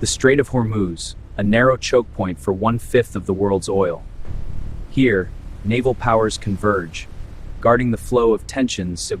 The Strait of Hormuz, a narrow choke point for one-fifth of the world's oil. Here, naval powers converge, guarding the flow of tensions.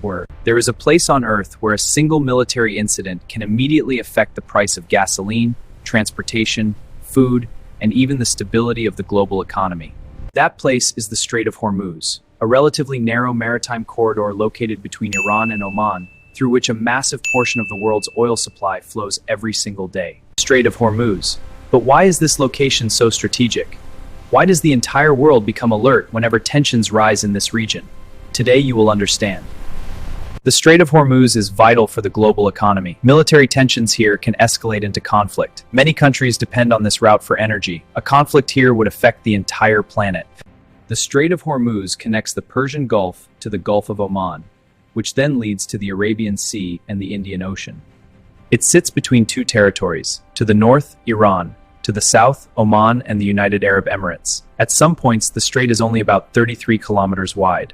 There is a place on Earth where a single military incident can immediately affect the price of gasoline, transportation, food, and even the stability of the global economy. That place is the Strait of Hormuz, a relatively narrow maritime corridor located between Iran and Oman, through which a massive portion of the world's oil supply flows every single day. Strait of Hormuz. But why is this location so strategic? Why does the entire world become alert whenever tensions rise in this region? Today you will understand. The Strait of Hormuz is vital for the global economy. Military tensions here can escalate into conflict. Many countries depend on this route for energy. A conflict here would affect the entire planet. The Strait of Hormuz connects the Persian Gulf to the Gulf of Oman, which then leads to the Arabian Sea and the Indian Ocean. It sits between two territories, to the north, Iran, to the south, Oman and the United Arab Emirates. At some points, the strait is only about 33 kilometers wide.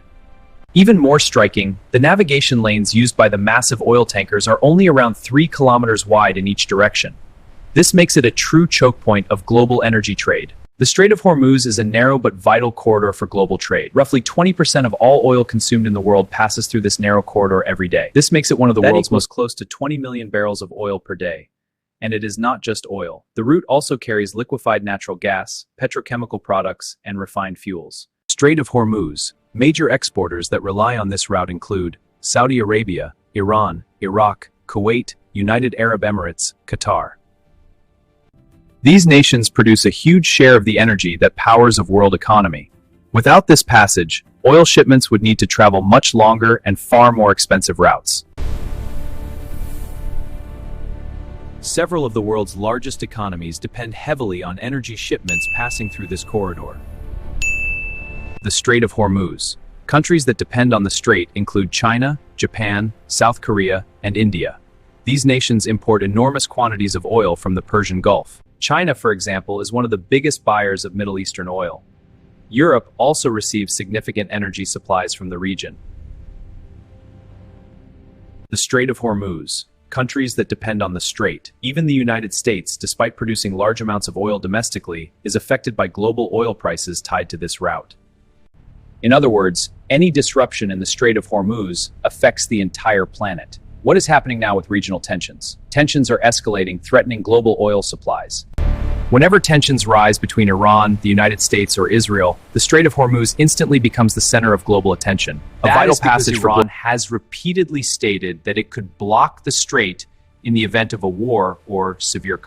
Even more striking, the navigation lanes used by the massive oil tankers are only around 3 kilometers wide in each direction. This makes it a true choke point of global energy trade. The Strait of Hormuz is a narrow but vital corridor for global trade. Roughly 20% of all oil consumed in the world passes through this narrow corridor every day. This makes it one of the world's most close to 20 million barrels of oil per day. And it is not just oil. The route also carries liquefied natural gas, petrochemical products, and refined fuels. Strait of Hormuz. Major exporters that rely on this route include Saudi Arabia, Iran, Iraq, Kuwait, United Arab Emirates, Qatar. These nations produce a huge share of the energy that powers the world economy. Without this passage, oil shipments would need to travel much longer and far more expensive routes. Several of the world's largest economies depend heavily on energy shipments passing through this corridor. The Strait of Hormuz. Countries that depend on the strait include China, Japan, South Korea, and India. These nations import enormous quantities of oil from the Persian Gulf. China, for example, is one of the biggest buyers of Middle Eastern oil. Europe also receives significant energy supplies from the region. The Strait of Hormuz. Countries that depend on the strait. Even the United States, despite producing large amounts of oil domestically, is affected by global oil prices tied to this route. In other words, any disruption in the Strait of Hormuz affects the entire planet. What is happening now with regional tensions? Tensions are escalating, threatening global oil supplies. Whenever tensions rise between Iran, the United States, or Israel, the Strait of Hormuz instantly becomes the center of global attention. A vital passage for Iran has repeatedly stated that it could block the strait in the event of a war or severe conflict.